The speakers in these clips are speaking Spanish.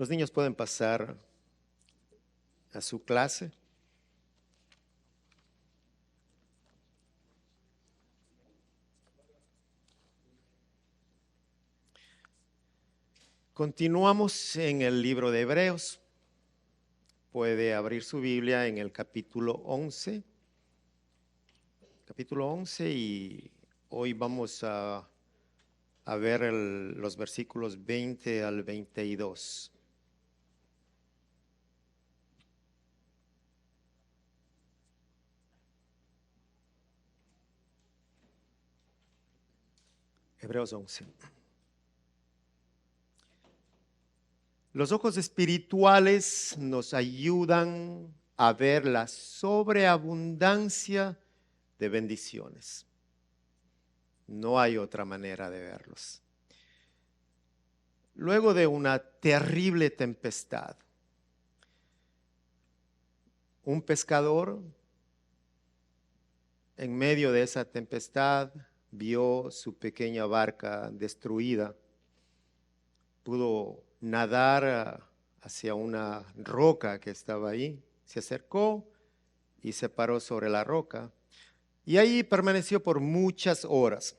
Los niños pueden pasar a su clase. Continuamos en el libro de Hebreos. Puede abrir su Biblia en el capítulo 11. Capítulo 11 y hoy vamos a ver los versículos 20 al 22. Hebreos 11. Los ojos espirituales nos ayudan a ver la sobreabundancia de bendiciones. No hay otra manera de verlos. Luego de una terrible tempestad, un pescador en medio de esa tempestad vio su pequeña barca destruida. Pudo nadar hacia una roca que estaba ahí, se acercó y se paró sobre la roca y ahí permaneció por muchas horas.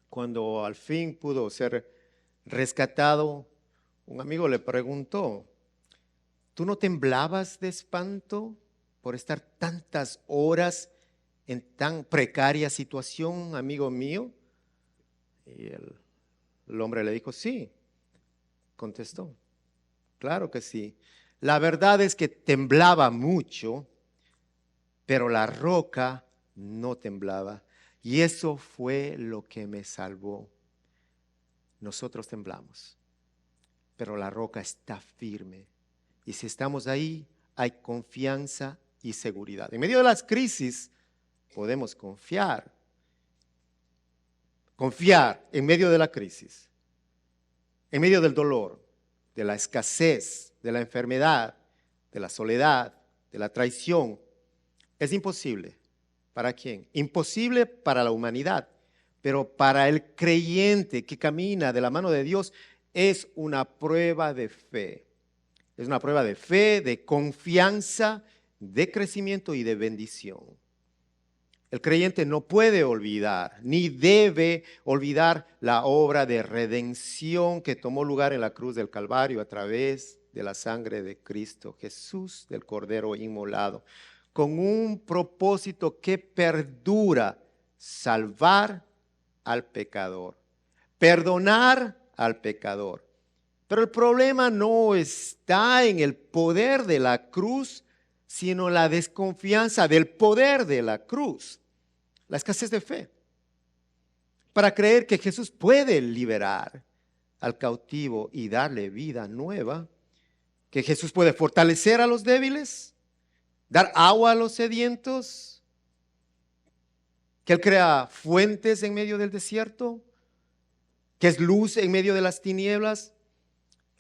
Cuando al fin pudo ser rescatado, un amigo le preguntó: ¿tú no temblabas de espanto por estar tantas horas en tan precaria situación, amigo mío? Y el hombre le dijo: sí. Contestó: claro que sí. La verdad es que temblaba mucho, pero la roca no temblaba. Y eso fue lo que me salvó. Nosotros temblamos, pero la roca está firme. Y si estamos ahí, hay confianza y seguridad. En medio de las crisis podemos confiar. Confiar en medio de la crisis. En medio del dolor, de la escasez, de la enfermedad, de la soledad, de la traición, es imposible. ¿Para quién? Imposible para la humanidad, pero para el creyente que camina de la mano de Dios es una prueba de fe. Es una prueba de fe, de confianza, de crecimiento y de bendición. El creyente no puede olvidar, ni debe olvidar la obra de redención que tomó lugar en la cruz del Calvario a través de la sangre de Cristo Jesús, del Cordero inmolado, con un propósito que perdura: salvar al pecador, perdonar al pecador. Pero el problema no está en el poder de la cruz, sino la desconfianza del poder de la cruz, la escasez de fe, para creer que Jesús puede liberar al cautivo y darle vida nueva, que Jesús puede fortalecer a los débiles, dar agua a los sedientos, que Él crea fuentes en medio del desierto, que es luz en medio de las tinieblas.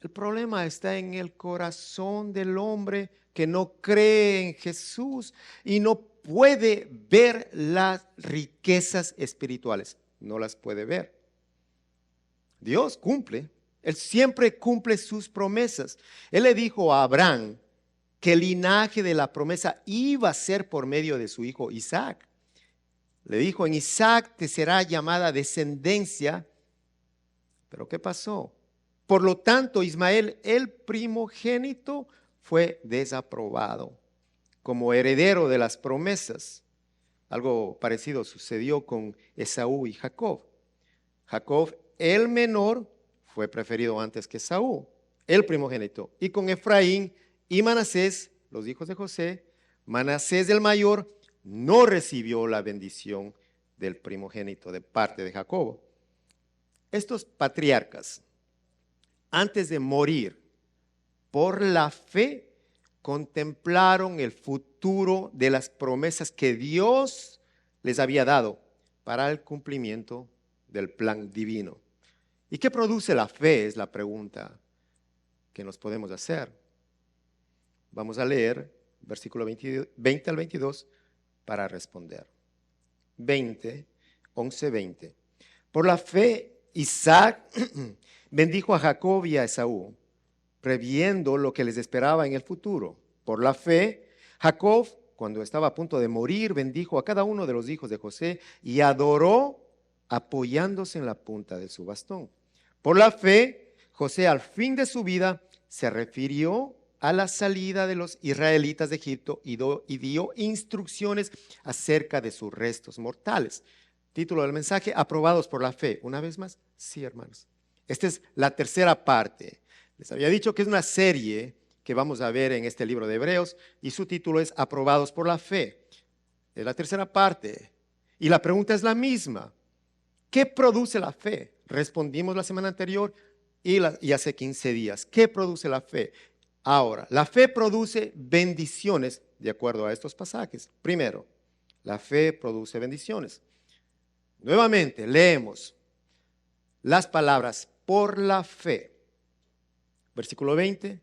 El problema está en el corazón del hombre que no cree en Jesús y no puede ver las riquezas espirituales. No las puede ver. Dios cumple. Él siempre cumple sus promesas. Él le dijo a Abraham que el linaje de la promesa iba a ser por medio de su hijo Isaac. Le dijo: en Isaac te será llamada descendencia. ¿Pero qué pasó? Por lo tanto, Ismael, el primogénito, fue desaprobado como heredero de las promesas. Algo parecido sucedió con Esaú y Jacob. Jacob, el menor, fue preferido antes que Esaú, el primogénito. Y con Efraín y Manasés, los hijos de José, Manasés el mayor no recibió la bendición del primogénito de parte de Jacob. Estos patriarcas, antes de morir, por la fe, contemplaron el futuro de las promesas que Dios les había dado para el cumplimiento del plan divino. ¿Y qué produce la fe? Es la pregunta que nos podemos hacer. Vamos a leer versículo 20 al 22 para responder. 11:20. Por la fe, Isaac bendijo a Jacob y a Esaú. previendo lo que les esperaba en el futuro. Por la fe, Jacob, cuando estaba a punto de morir, bendijo a cada uno de los hijos de José y adoró apoyándose en la punta de su bastón. Por la fe, José al fin de su vida se refirió a la salida de los israelitas de Egipto y dio instrucciones acerca de sus restos mortales. Título del mensaje: aprobados por la fe. Una vez más, sí, hermanos. Esta es la tercera parte. Les había dicho que es una serie que vamos a ver en este libro de Hebreos y su título es aprobados por la fe. Es la tercera parte. Y la pregunta es la misma. ¿Qué produce la fe? Respondimos la semana anterior y hace 15 días. ¿Qué produce la fe? Ahora, la fe produce bendiciones de acuerdo a estos pasajes. Primero, la fe produce bendiciones. Nuevamente, leemos las palabras por la fe. Versículo 20,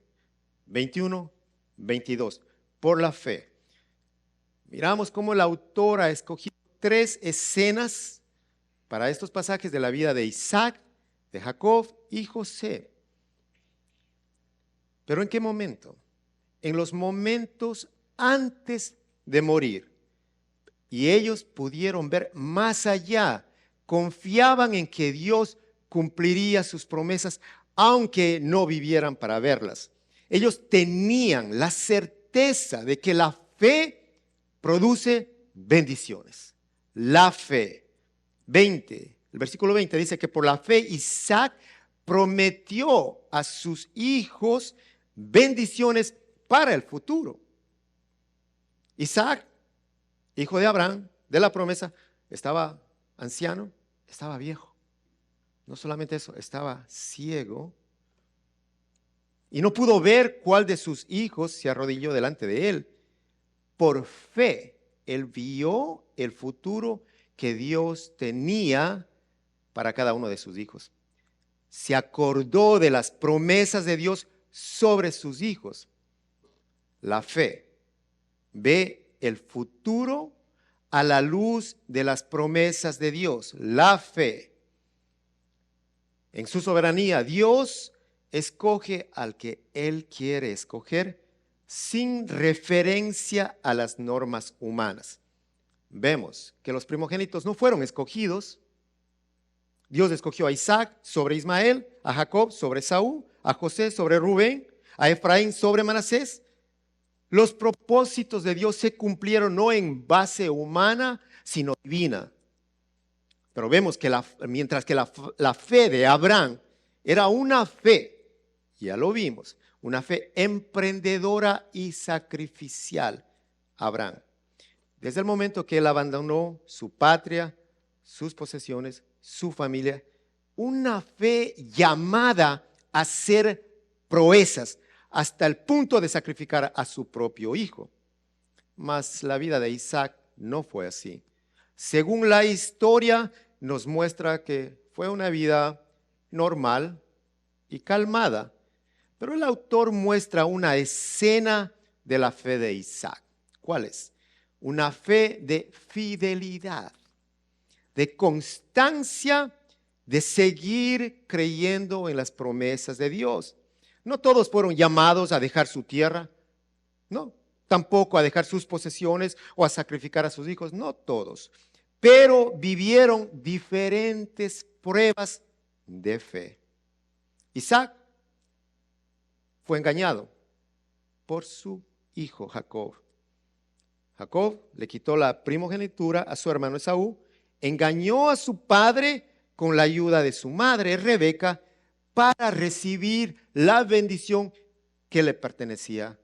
21, 22. Por la fe. Miramos cómo el autor ha escogido 3 escenas para estos pasajes de la vida de Isaac, de Jacob y José. ¿Pero en qué momento? En los momentos antes de morir. Y ellos pudieron ver más allá, confiaban en que Dios cumpliría sus promesas, aunque no vivieran para verlas. Ellos tenían la certeza de que la fe produce bendiciones. La fe. 20, el versículo 20 dice que por la fe Isaac prometió a sus hijos bendiciones para el futuro. Isaac, hijo de Abraham, de la promesa, estaba anciano, estaba viejo. No solamente eso, estaba ciego y no pudo ver cuál de sus hijos se arrodilló delante de él. Por fe, él vio el futuro que Dios tenía para cada uno de sus hijos. Se acordó de las promesas de Dios sobre sus hijos. La fe ve el futuro a la luz de las promesas de Dios. La fe. En su soberanía, Dios escoge al que Él quiere escoger sin referencia a las normas humanas. Vemos que los primogénitos no fueron escogidos. Dios escogió a Isaac sobre Ismael, a Jacob sobre Esaú, a José sobre Rubén, a Efraín sobre Manasés. Los propósitos de Dios se cumplieron no en base humana, sino divina. Pero vemos que mientras que la fe de Abraham era una fe, ya lo vimos, una fe emprendedora y sacrificial. Abraham, desde el momento que él abandonó su patria, sus posesiones, su familia, una fe llamada a hacer proezas hasta el punto de sacrificar a su propio hijo. Mas la vida de Isaac no fue así. Según la historia nos muestra que fue una vida normal y calmada, pero el autor muestra una escena de la fe de Isaac. ¿Cuál es? Una fe de fidelidad, de constancia, de seguir creyendo en las promesas de Dios. No todos fueron llamados a dejar su tierra, no, tampoco a dejar sus posesiones o a sacrificar a sus hijos, no todos, pero vivieron diferentes pruebas de fe. Isaac fue engañado por su hijo Jacob. Jacob le quitó la primogenitura a su hermano Esaú, engañó a su padre con la ayuda de su madre Rebeca para recibir la bendición que le pertenecía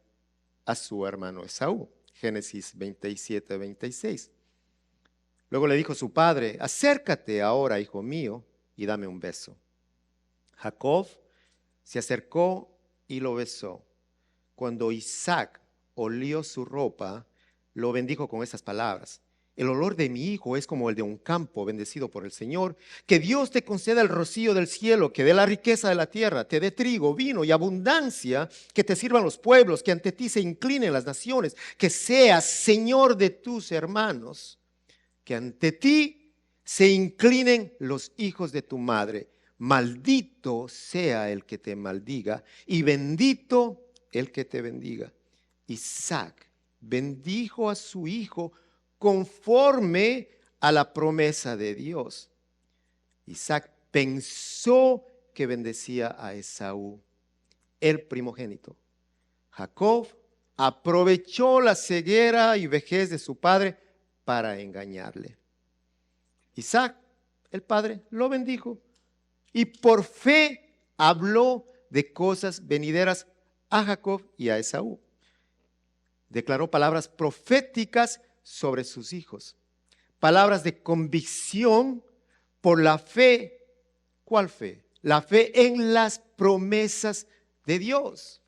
a su hermano Esaú. Génesis 27, 26. Luego le dijo su padre: acércate ahora, hijo mío, y dame un beso. Jacob se acercó y lo besó. Cuando Isaac olió su ropa, lo bendijo con estas palabras: el olor de mi hijo es como el de un campo bendecido por el Señor. Que Dios te conceda el rocío del cielo, que dé la riqueza de la tierra, te dé trigo, vino y abundancia, que te sirvan los pueblos, que ante ti se inclinen las naciones, que seas Señor de tus hermanos, que ante ti se inclinen los hijos de tu madre. maldito sea el que te maldiga y bendito el que te bendiga. Isaac bendijo a su hijo conforme a la promesa de Dios. Isaac pensó que bendecía a Esaú, el primogénito. Jacob aprovechó la ceguera y vejez de su padre para engañarle. Isaac, el padre, lo bendijo y por fe habló de cosas venideras a Jacob y a Esaú. Declaró palabras proféticas sobre sus hijos, palabras de convicción por la fe. ¿Cuál fe? La fe en las promesas de Dios.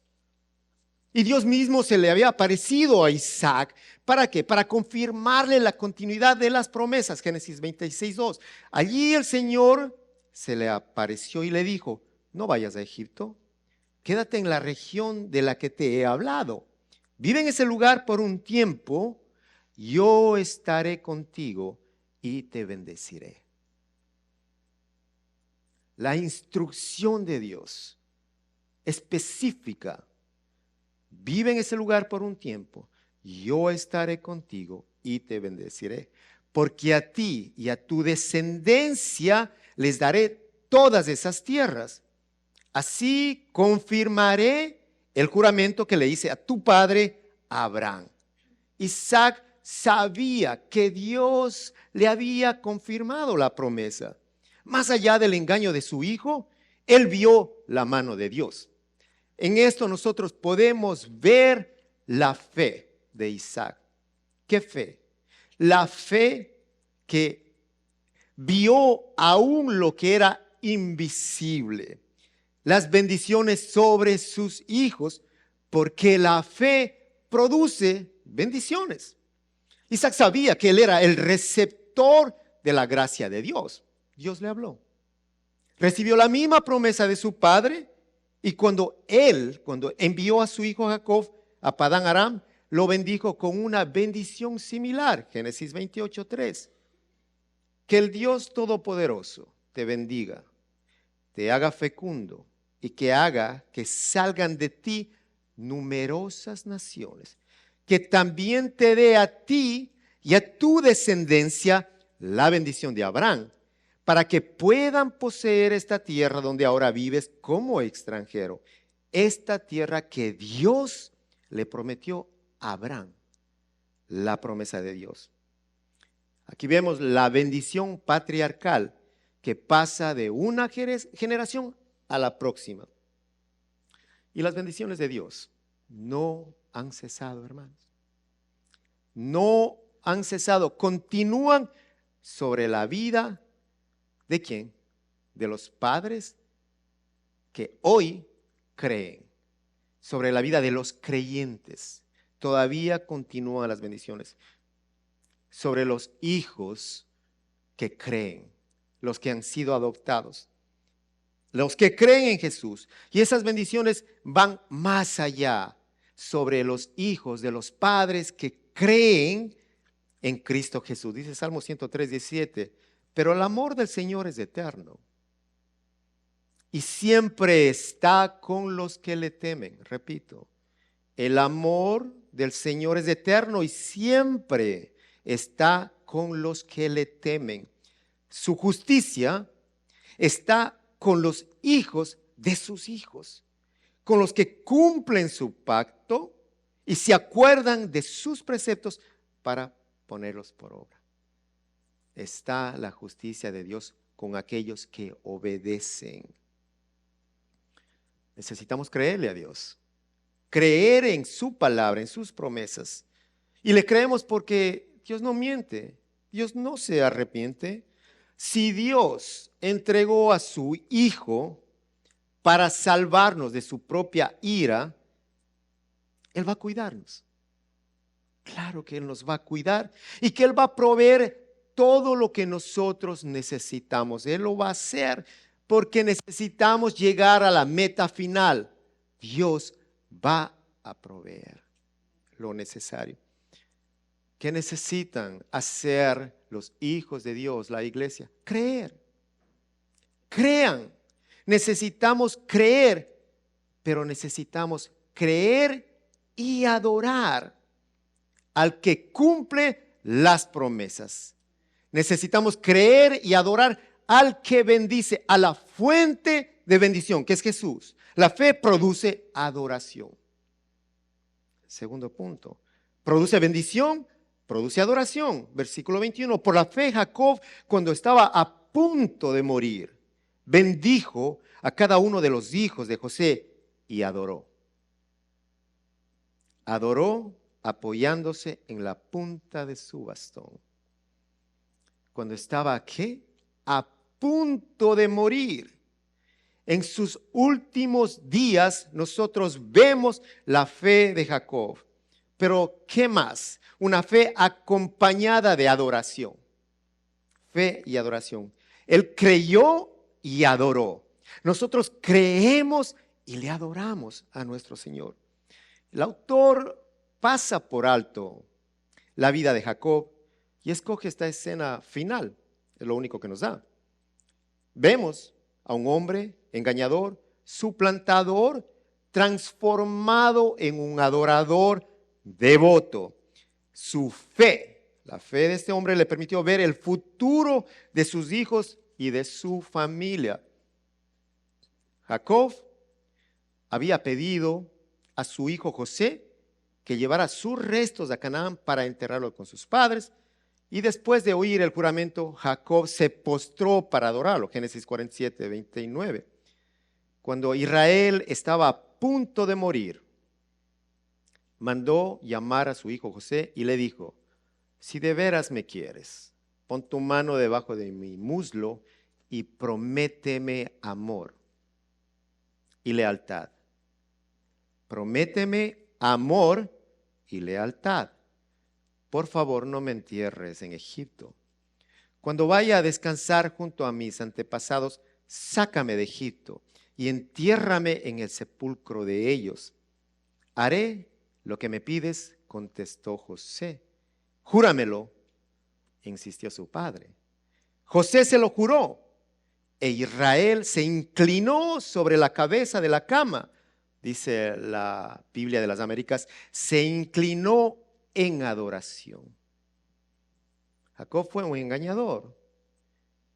Y Dios mismo se le había aparecido a Isaac. ¿Para qué? Para confirmarle la continuidad de las promesas. Génesis 26:2. Allí el Señor se le apareció y le dijo: no vayas a Egipto, quédate en la región de la que te he hablado. Vive en ese lugar por un tiempo, yo estaré contigo y te bendeciré. La instrucción de Dios específica: vive en ese lugar por un tiempo, yo estaré contigo y te bendeciré. Porque a ti y a tu descendencia les daré todas esas tierras. Así confirmaré el juramento que le hice a tu padre Abraham. Isaac sabía que Dios le había confirmado la promesa. Más allá del engaño de su hijo, él vio la mano de Dios. En esto nosotros podemos ver la fe de Isaac. ¿Qué fe? La fe que vio aún lo que era invisible, las bendiciones sobre sus hijos, porque la fe produce bendiciones. Isaac sabía que él era el receptor de la gracia de Dios. Dios le habló. Recibió la misma promesa de su padre. Y cuando envió a su hijo Jacob a Padán Aram, lo bendijo con una bendición similar. Génesis 28:3. Que el Dios Todopoderoso te bendiga, te haga fecundo y que haga que salgan de ti numerosas naciones. Que también te dé a ti y a tu descendencia la bendición de Abraham, para que puedan poseer esta tierra donde ahora vives como extranjero. Esta tierra que Dios le prometió a Abraham, la promesa de Dios. Aquí vemos la bendición patriarcal que pasa de una generación a la próxima. Y las bendiciones de Dios no han cesado, hermanos. No han cesado, continúan sobre la vida. ¿De quién? De los padres que hoy creen. Sobre la vida de los creyentes. Todavía continúan las bendiciones. Sobre los hijos que creen. Los que han sido adoptados. Los que creen en Jesús. Y esas bendiciones van más allá. Sobre los hijos de los padres que creen en Cristo Jesús. Dice Salmo 103:17. Pero el amor del Señor es eterno y siempre está con los que le temen. Repito, el amor del Señor es eterno y siempre está con los que le temen. Su justicia está con los hijos de sus hijos, con los que cumplen su pacto y se acuerdan de sus preceptos para ponerlos por obra. Está la justicia de Dios con aquellos que obedecen. Necesitamos creerle a Dios, creer en su palabra, en sus promesas. Y le creemos porque Dios no miente, Dios no se arrepiente. Si Dios entregó a su Hijo para salvarnos de su propia ira, Él va a cuidarnos. Claro que Él nos va a cuidar y que Él va a proveer todo lo que nosotros necesitamos. Él lo va a hacer porque necesitamos llegar a la meta final. Dios va a proveer lo necesario. ¿Qué necesitan hacer los hijos de Dios, la iglesia? Creer. Crean Necesitamos creer, pero necesitamos creer y adorar al que cumple las promesas. Necesitamos creer y adorar al que bendice, a la fuente de bendición, que es Jesús. La fe produce adoración. Segundo punto, produce bendición, produce adoración. Versículo 21, por la fe Jacob, cuando estaba a punto de morir, bendijo a cada uno de los hijos de José y adoró. Adoró apoyándose en la punta de su bastón. Cuando estaba, ¿qué? A punto de morir. En sus últimos días nosotros vemos la fe de Jacob. Pero ¿qué más? Una fe acompañada de adoración. Fe y adoración. Él creyó y adoró. Nosotros creemos y le adoramos a nuestro Señor. El autor pasa por alto la vida de Jacob y escoge esta escena final. Es lo único que nos da. Vemos a un hombre engañador, suplantador, transformado en un adorador devoto. Su fe, la fe de este hombre le permitió ver el futuro de sus hijos y de su familia. Jacob había pedido a su hijo José que llevara sus restos a Canaán para enterrarlo con sus padres. Y después de oír el juramento, Jacob se postró para adorarlo. Génesis 47, 29. Cuando Israel estaba a punto de morir, mandó llamar a su hijo José y le dijo: si de veras me quieres, pon tu mano debajo de mi muslo y prométeme amor y lealtad. Prométeme amor y lealtad. Por favor, no me entierres en Egipto. Cuando vaya a descansar junto a mis antepasados, sácame de Egipto y entiérrame en el sepulcro de ellos. Haré lo que me pides, contestó José. Júramelo, insistió su padre. José se lo juró e Israel se inclinó sobre la cabeza de la cama. Dice la Biblia de las Américas, se inclinó en adoración. Jacob fue un engañador.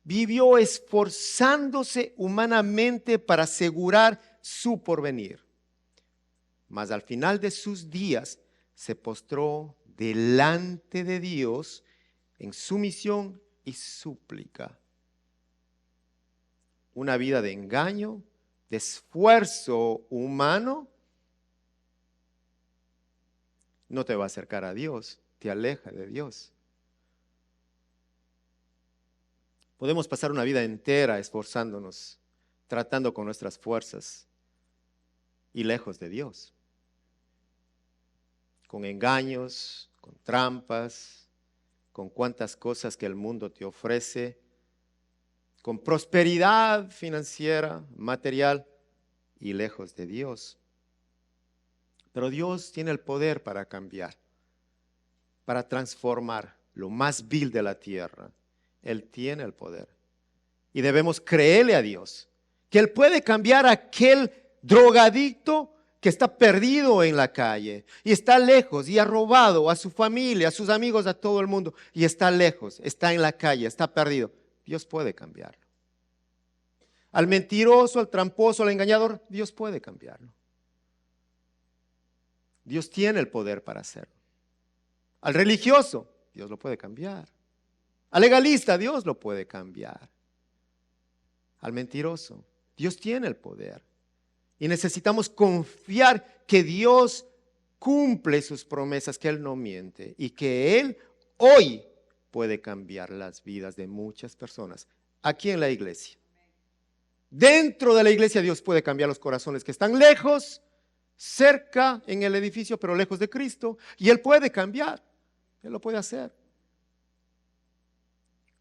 Vivió esforzándose humanamente para asegurar su porvenir. Mas al final de sus días se postró delante de Dios en sumisión y súplica. Una vida de engaño, de esfuerzo humano, no te va a acercar a Dios, te aleja de Dios. Podemos pasar una vida entera esforzándonos, tratando con nuestras fuerzas y lejos de Dios. Con engaños, con trampas, con cuantas cosas que el mundo te ofrece, con prosperidad financiera, material y lejos de Dios. Pero Dios tiene el poder para cambiar, para transformar lo más vil de la tierra. Él tiene el poder. Y debemos creerle a Dios, que Él puede cambiar a aquel drogadicto que está perdido en la calle y está lejos y ha robado a su familia, a sus amigos, a todo el mundo, y está lejos, está en la calle, está perdido. Dios puede cambiarlo. Al mentiroso, al tramposo, al engañador, Dios puede cambiarlo. Dios tiene el poder para hacerlo. Al religioso, Dios lo puede cambiar. Al legalista, Dios lo puede cambiar. Al mentiroso, Dios tiene el poder. Y necesitamos confiar que Dios cumple sus promesas, que Él no miente y que Él hoy puede cambiar las vidas de muchas personas aquí en la iglesia. Dentro de la iglesia Dios puede cambiar los corazones que están lejos, cerca en el edificio, pero lejos de Cristo. Y Él puede cambiar, Él lo puede hacer.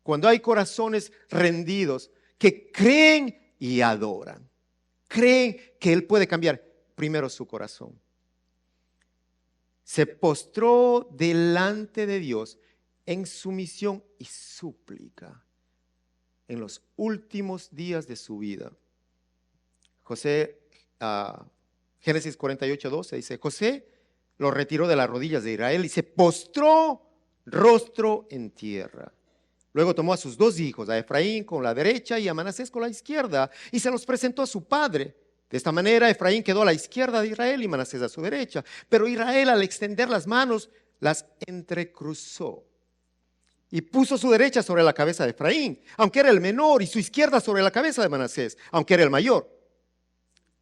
Cuando hay corazones rendidos que creen y adoran, creen que Él puede cambiar primero su corazón. Se postró delante de Dios en sumisión y súplica en los últimos días de su vida. José, Génesis 48:12 dice, José lo retiró de las rodillas de Israel y se postró rostro en tierra. Luego tomó a sus 2 hijos, a Efraín con la derecha y a Manasés con la izquierda, y se los presentó a su padre. De esta manera Efraín quedó a la izquierda de Israel y Manasés a su derecha. Pero Israel, al extender las manos, las entrecruzó y puso su derecha sobre la cabeza de Efraín, aunque era el menor, y su izquierda sobre la cabeza de Manasés, aunque era el mayor.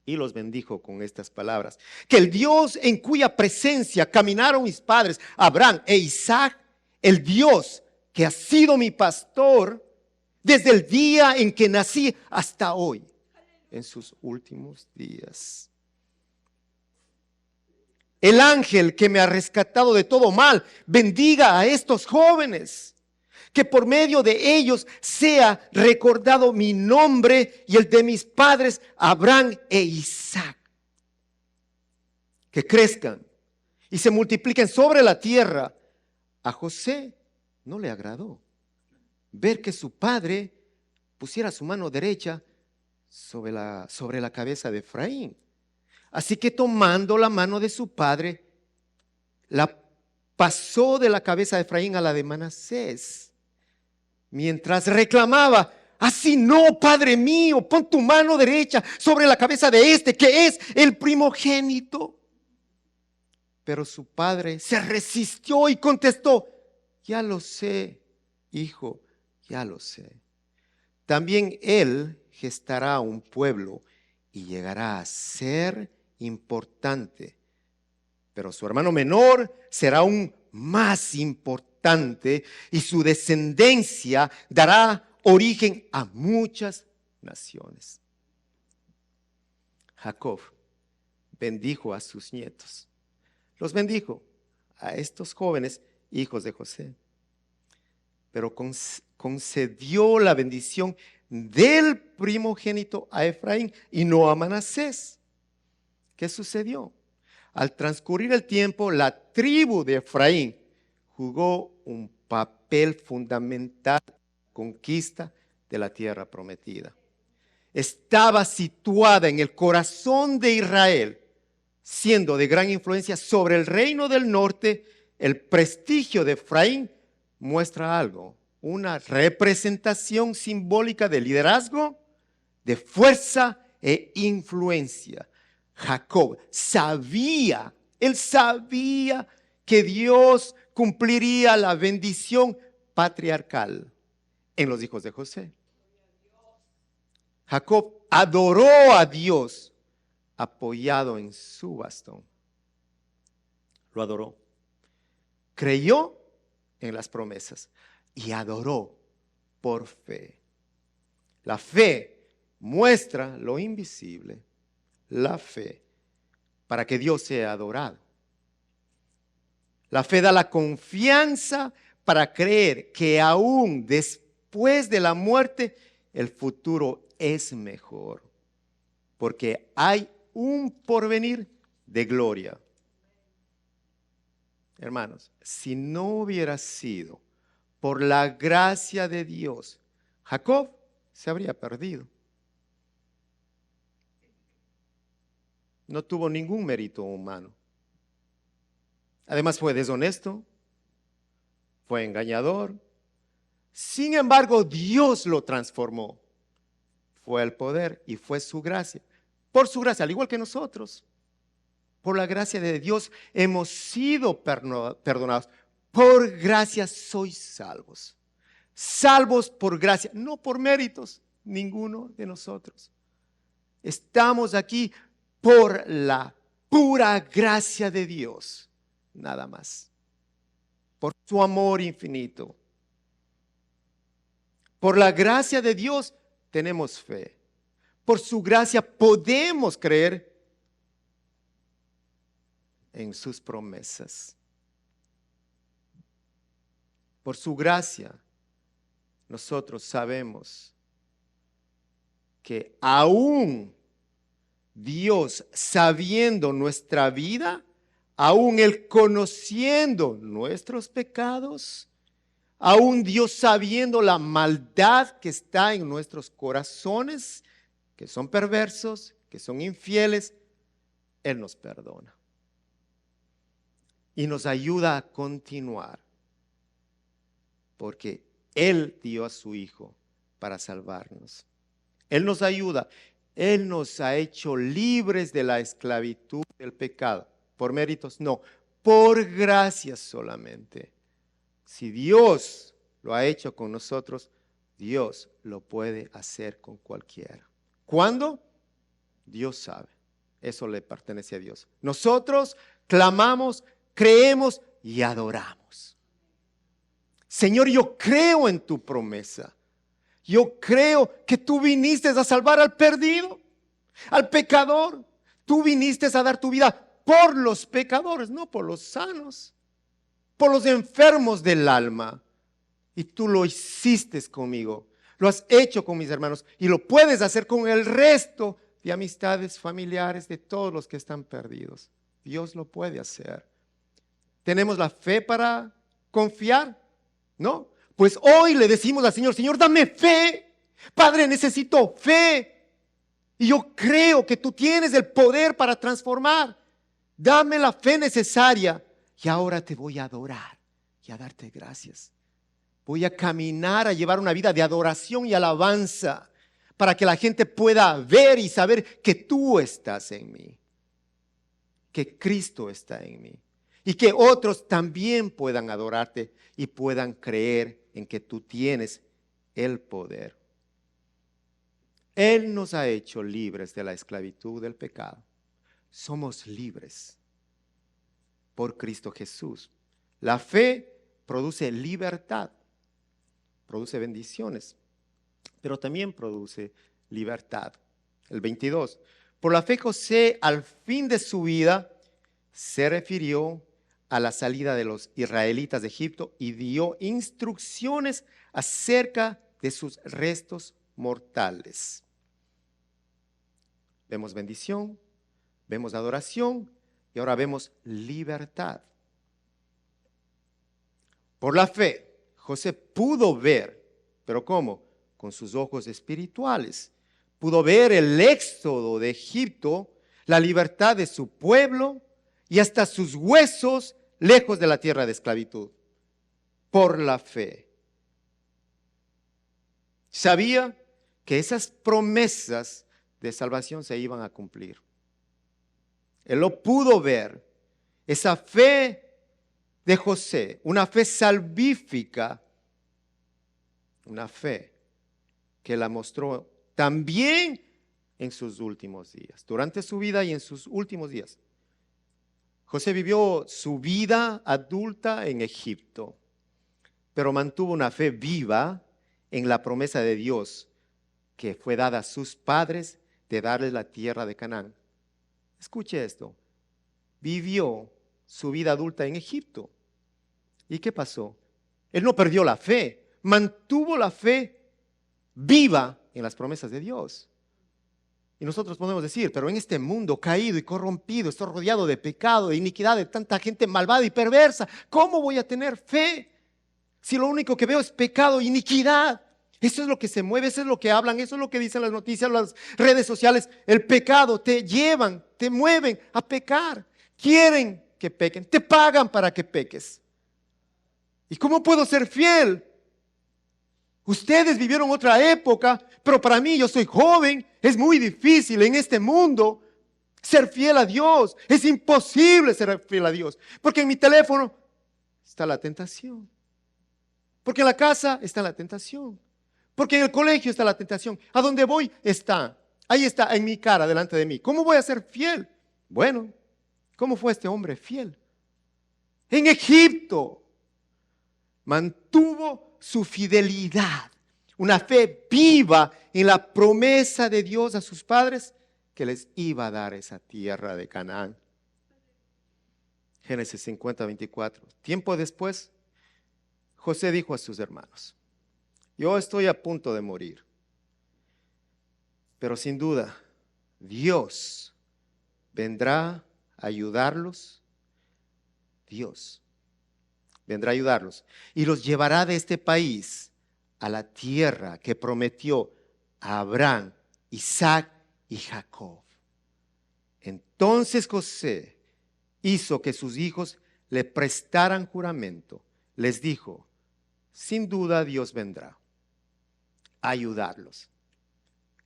Y los bendijo con estas palabras: que el Dios en cuya presencia caminaron mis padres, Abraham e Isaac, el Dios que ha sido mi pastor desde el día en que nací hasta hoy, en sus últimos días. El ángel que me ha rescatado de todo mal, bendiga a estos jóvenes, que por medio de ellos sea recordado mi nombre y el de mis padres Abraham e Isaac. Que crezcan y se multipliquen sobre la tierra. A José no le agradó ver que su padre pusiera su mano derecha sobre la cabeza de Efraín. Así que tomando la mano de su padre, la pasó de la cabeza de Efraín a la de Manasés, mientras reclamaba: así no, padre mío, pon tu mano derecha sobre la cabeza de este, que es el primogénito. Pero su padre se resistió y contestó: ya lo sé, hijo, ya lo sé. También él gestará un pueblo y llegará a ser importante, pero su hermano menor será aún más importante y su descendencia dará origen a muchas naciones. Jacob bendijo a sus nietos, los bendijo a estos jóvenes hijos de José, pero concedió la bendición del primogénito a Efraín y no a Manasés. ¿Qué sucedió? Al transcurrir el tiempo, la tribu de Efraín jugó un papel fundamental en la conquista de la tierra prometida. Estaba situada en el corazón de Israel, siendo de gran influencia sobre el reino del norte. El prestigio de Efraín muestra algo: una representación simbólica de liderazgo, de fuerza e influencia. Jacob sabía, él sabía que Dios cumpliría la bendición patriarcal en los hijos de José. Jacob adoró a Dios apoyado en su bastón. Lo adoró. Creyó en las promesas y adoró por fe. La fe muestra lo invisible. La fe para que Dios sea adorado. La fe da la confianza para creer que aún después de la muerte el futuro es mejor, porque hay un porvenir de gloria. Hermanos, si no hubiera sido por la gracia de Dios, Jacob se habría perdido. No tuvo ningún mérito humano. Además fue deshonesto, fue engañador. Sin embargo, Dios lo transformó. Fue el poder y fue su gracia. Por su gracia, al igual que nosotros, por la gracia de Dios hemos sido perdonados. Por gracia sois salvos. Salvos por gracia, no por méritos, ninguno de nosotros. Estamos aquí por la pura gracia de Dios, nada más. Por su amor infinito. Por la gracia de Dios tenemos fe. Por su gracia podemos creer en sus promesas. Por su gracia nosotros sabemos que aún Dios, sabiendo nuestra vida, aún Él conociendo nuestros pecados, aún Dios sabiendo la maldad que está en nuestros corazones, que son perversos, que son infieles, Él nos perdona. Y nos ayuda a continuar. Porque Él dio a su Hijo para salvarnos. Él nos ayuda. Él nos ha hecho libres de la esclavitud del pecado. ¿Por méritos? No, por gracia solamente. Si Dios lo ha hecho con nosotros, Dios lo puede hacer con cualquiera. ¿Cuándo? Dios sabe. Eso le pertenece a Dios. Nosotros clamamos, creemos y adoramos. Señor, yo creo en tu promesa. Yo creo que tú viniste a salvar al perdido, al pecador. Tú viniste a dar tu vida por los pecadores, no por los sanos, por los enfermos del alma. Y tú lo hiciste conmigo, lo has hecho con mis hermanos y lo puedes hacer con el resto de amistades familiares de todos los que están perdidos. Dios lo puede hacer. ¿Tenemos la fe para confiar? ¿No? Pues hoy le decimos al Señor, Señor, dame fe. Padre, necesito fe. Y yo creo que tú tienes el poder para transformar. Dame la fe necesaria. Y ahora te voy a adorar y a darte gracias. Voy a caminar, a llevar una vida de adoración y alabanza para que la gente pueda ver y saber que tú estás en mí. Que Cristo está en mí. Y que otros también puedan adorarte y puedan creer en que tú tienes el poder. Él nos ha hecho libres de la esclavitud del pecado. Somos libres por Cristo Jesús. La fe produce libertad, produce bendiciones, pero también produce libertad. El 22. Por la fe José al fin de su vida se refirió a la salida de los israelitas de Egipto y dio instrucciones acerca de sus restos mortales. Vemos bendición, vemos adoración y ahora vemos libertad. Por la fe, José pudo ver, ¿pero cómo? Con sus ojos espirituales. Pudo ver el éxodo de Egipto, la libertad de su pueblo y hasta sus huesos lejos de la tierra de esclavitud. Por la fe. Sabía que esas promesas de salvación se iban a cumplir. Él lo pudo ver. Esa fe de José, una fe salvífica, una fe que la mostró también en sus últimos días, durante su vida y en sus últimos días. José vivió su vida adulta en Egipto, pero mantuvo una fe viva en la promesa de Dios que fue dada a sus padres de darles la tierra de Canaán. Escuche esto, vivió su vida adulta en Egipto. ¿Y qué pasó? Él no perdió la fe, mantuvo la fe viva en las promesas de Dios. Y nosotros podemos decir, pero en este mundo caído y corrompido, estoy rodeado de pecado, de iniquidad, de tanta gente malvada y perversa, ¿cómo voy a tener fe? Si lo único que veo es pecado e iniquidad. Eso es lo que se mueve, eso es lo que hablan, eso es lo que dicen las noticias, las redes sociales. El pecado te llevan, te mueven a pecar. Quieren que pequen, te pagan para que peques. ¿Y cómo puedo ser fiel? Ustedes vivieron otra época, pero para mí, yo soy joven, es muy difícil en este mundo ser fiel a Dios. Es imposible ser fiel a Dios, porque en mi teléfono está la tentación, porque en la casa está la tentación, porque en el colegio está la tentación, a donde voy está, ahí está en mi cara, delante de mí. ¿Cómo voy a ser fiel? Bueno, ¿cómo fue este hombre fiel? En Egipto mantuvo su fidelidad, una fe viva en la promesa de Dios a sus padres que les iba a dar esa tierra de Canaán. Génesis 50, 24. Tiempo después, José dijo a sus hermanos: yo estoy a punto de morir, pero sin duda Dios vendrá a ayudarlos. Dios vendrá a ayudarlos y los llevará de este país a la tierra que prometió a Abraham, Isaac y Jacob. Entonces José hizo que sus hijos le prestaran juramento. Les dijo, sin duda Dios vendrá a ayudarlos.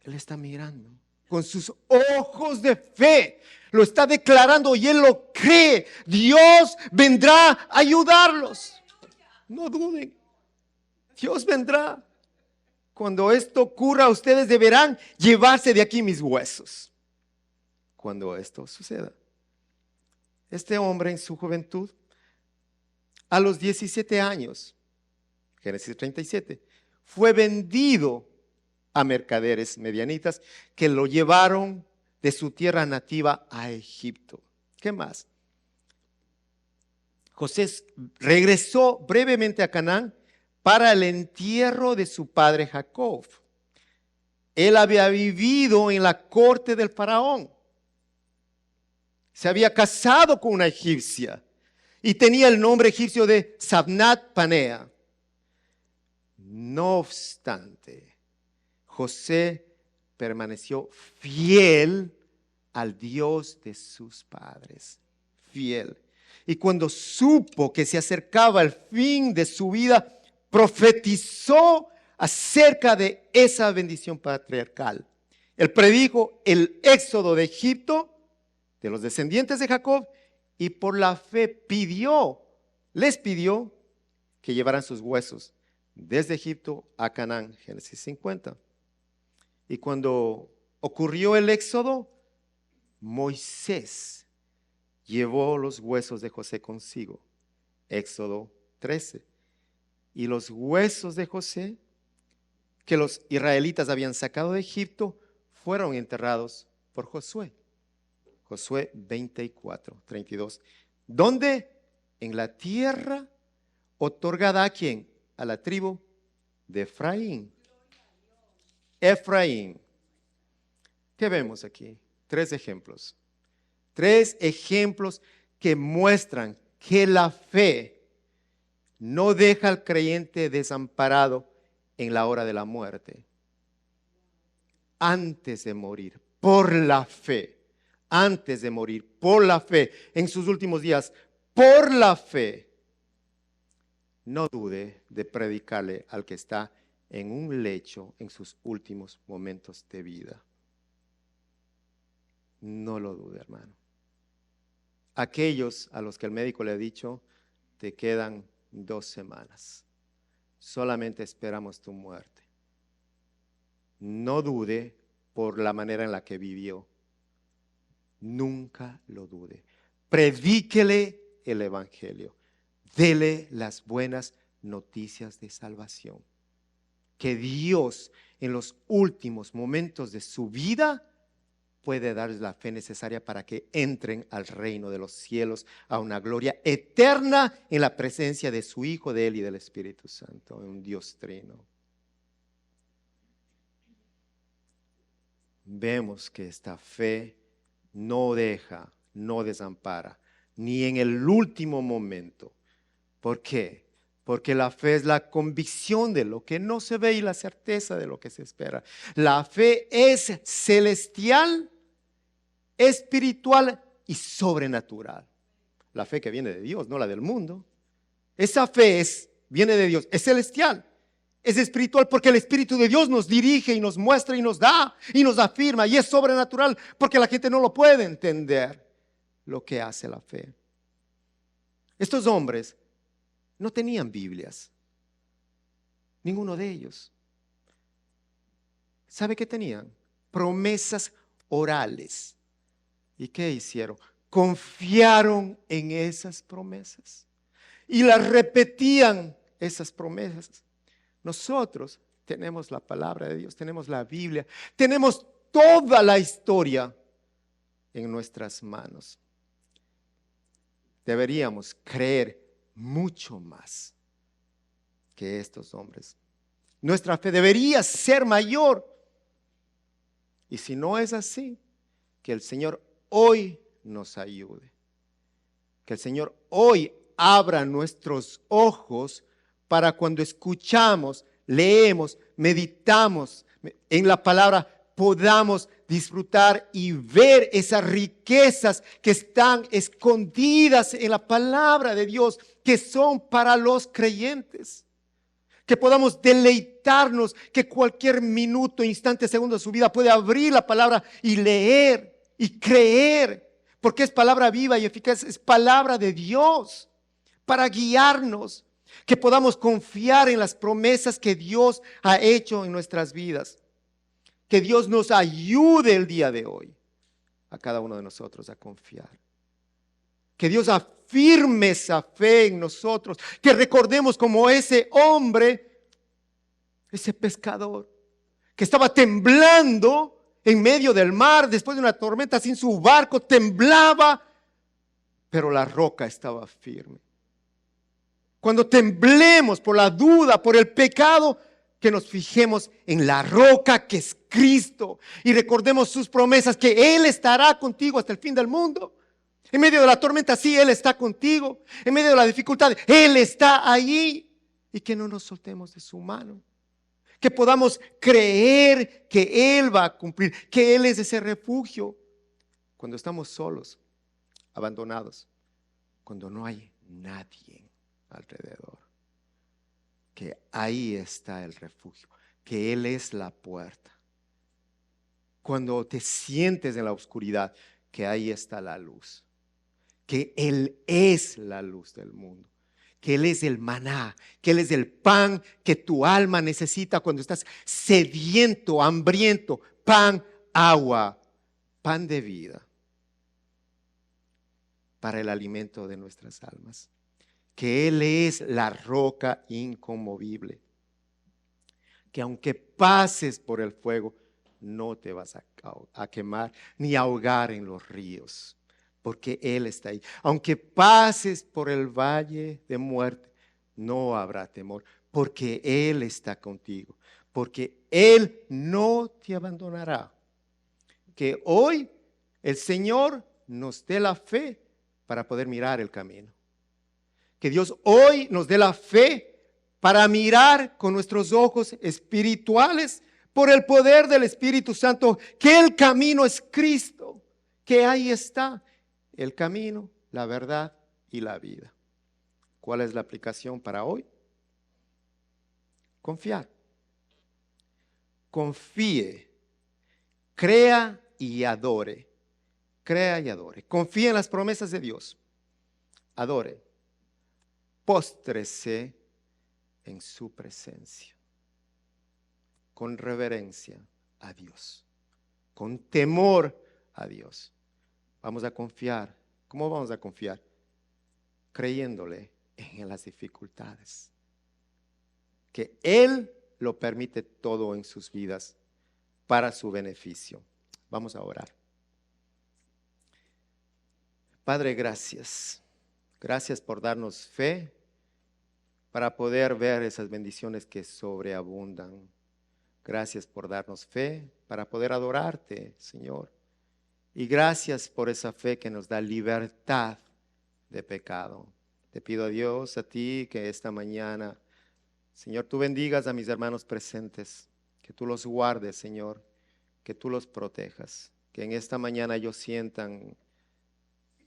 Él está mirando con sus ojos de fe. Lo está declarando y él lo cree. Dios vendrá a ayudarlos. No duden. Dios vendrá. Cuando esto ocurra, ustedes deberán llevarse de aquí mis huesos. Cuando esto suceda. Este hombre en su juventud, a los 17 años, Génesis 37, fue vendido a mercaderes medianitas que lo llevaron de su tierra nativa a Egipto. ¿Qué más? José regresó brevemente a Canaán para el entierro de su padre Jacob. Él había vivido en la corte del faraón. Se había casado con una egipcia y tenía el nombre egipcio de Sabnat Panea. No obstante, José permaneció fiel al Dios de sus padres. Fiel. Y cuando supo que se acercaba el fin de su vida, profetizó acerca de esa bendición patriarcal. Él predijo el éxodo de Egipto, de los descendientes de Jacob, y por la fe les pidió que llevaran sus huesos desde Egipto a Canaán, Génesis 50. Y cuando ocurrió el éxodo, Moisés llevó los huesos de José consigo, Éxodo 13. Y los huesos de José, que los israelitas habían sacado de Egipto, fueron enterrados por Josué. Josué 24, 32. ¿Dónde? En la tierra otorgada a quién? A la tribu de Efraín. Efraín. ¿Qué vemos aquí? 3 ejemplos. 3 ejemplos que muestran que la fe no deja al creyente desamparado en la hora de la muerte. Antes de morir, por la fe. Antes de morir, por la fe, en sus últimos días, por la fe, no dude de predicarle al que está en un lecho en sus últimos momentos de vida. No lo dude, hermano. Aquellos a los que el médico le ha dicho, te quedan 2 semanas. Solamente esperamos tu muerte. No dude por la manera en la que vivió. Nunca lo dude. Predíquele el evangelio. Dele las buenas noticias de salvación. Que Dios en los últimos momentos de su vida puede darles la fe necesaria para que entren al reino de los cielos, a una gloria eterna en la presencia de su Hijo, de Él y del Espíritu Santo, un Dios trino. Vemos que esta fe no deja, no desampara, ni en el último momento. ¿Por qué? Porque la fe es la convicción de lo que no se ve y la certeza de lo que se espera. La fe es celestial, espiritual y sobrenatural. La fe que viene de Dios, no la del mundo. Esa fe viene de Dios, es celestial. Es espiritual porque el Espíritu de Dios nos dirige y nos muestra y nos da y nos afirma. Y es sobrenatural porque la gente no lo puede entender lo que hace la fe. Estos hombres no tenían Biblias. Ninguno de ellos. ¿Sabe qué tenían? Promesas orales. ¿Y qué hicieron? Confiaron en esas promesas. Y las repetían esas promesas. Nosotros tenemos la palabra de Dios, tenemos la Biblia, tenemos toda la historia en nuestras manos. Deberíamos creer mucho más que estos hombres. Nuestra fe debería ser mayor. Y si no es así, que el Señor hoy nos ayude. Que el Señor hoy abra nuestros ojos para cuando escuchamos, leemos, meditamos en la palabra, podamos disfrutar y ver esas riquezas que están escondidas en la palabra de Dios, que son para los creyentes. Que podamos deleitarnos, que cualquier minuto, instante, segundo de su vida puede abrir la palabra y leer y creer, porque es palabra viva y eficaz, es palabra de Dios para guiarnos, que podamos confiar en las promesas que Dios ha hecho en nuestras vidas. Que Dios nos ayude el día de hoy a cada uno de nosotros a confiar. Que Dios afirme esa fe en nosotros. Que recordemos como ese hombre, ese pescador, que estaba temblando en medio del mar después de una tormenta sin su barco, temblaba, pero la roca estaba firme. Cuando temblemos por la duda, por el pecado, que nos fijemos en la roca que es Cristo y recordemos sus promesas, que Él estará contigo hasta el fin del mundo. En medio de la tormenta, sí, Él está contigo. En medio de la dificultad, Él está allí. Y que no nos soltemos de su mano. Que podamos creer que Él va a cumplir, que Él es ese refugio. Cuando estamos solos, abandonados, cuando no hay nadie alrededor, que ahí está el refugio, que Él es la puerta. Cuando te sientes en la oscuridad, que ahí está la luz, que Él es la luz del mundo, que Él es el maná, que Él es el pan que tu alma necesita cuando estás sediento, hambriento, pan, agua, pan de vida para el alimento de nuestras almas. Que Él es la roca inconmovible, que aunque pases por el fuego, no te vas a quemar ni ahogar en los ríos, porque Él está ahí. Aunque pases por el valle de muerte, no habrá temor, porque Él está contigo, porque Él no te abandonará. Que hoy el Señor nos dé la fe para poder mirar el camino. Que Dios hoy nos dé la fe para mirar con nuestros ojos espirituales por el poder del Espíritu Santo, que el camino es Cristo, que ahí está el camino, la verdad y la vida. ¿Cuál es la aplicación para hoy? Confiar. Confíe, crea y adore. Crea y adore. Confíe en las promesas de Dios. Adore. Póstrese en su presencia, con reverencia a Dios, con temor a Dios. Vamos a confiar. ¿Cómo vamos a confiar? Creyéndole en las dificultades, que Él lo permite todo en sus vidas para su beneficio. Vamos a orar. Padre, gracias. Gracias por darnos fe para poder ver esas bendiciones que sobreabundan. Gracias por darnos fe para poder adorarte, Señor. Y gracias por esa fe que nos da libertad de pecado. Te pido a Dios, a ti, que esta mañana, Señor, tú bendigas a mis hermanos presentes, que tú los guardes, Señor, que tú los protejas, que en esta mañana ellos sientan,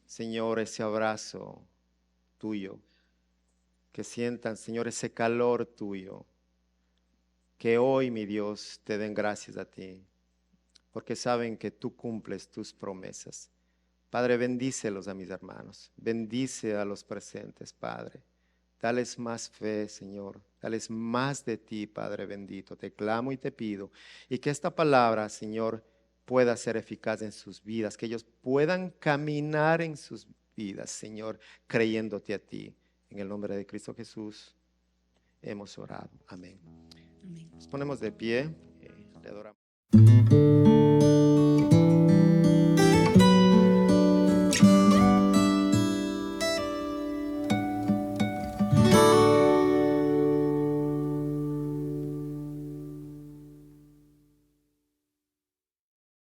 Señor, ese abrazo tuyo, que sientan, Señor, ese calor tuyo, que hoy, mi Dios, te den gracias a ti, porque saben que tú cumples tus promesas. Padre, bendícelos a mis hermanos, bendice a los presentes, Padre, dales más fe, Señor, dales más de ti, Padre bendito, te clamo y te pido, y que esta palabra, Señor, pueda ser eficaz en sus vidas, que ellos puedan caminar en sus vidas, Señor, creyéndote a ti. En el nombre de Cristo Jesús hemos orado. Amén. Amén. Nos ponemos de pie, le adoramos.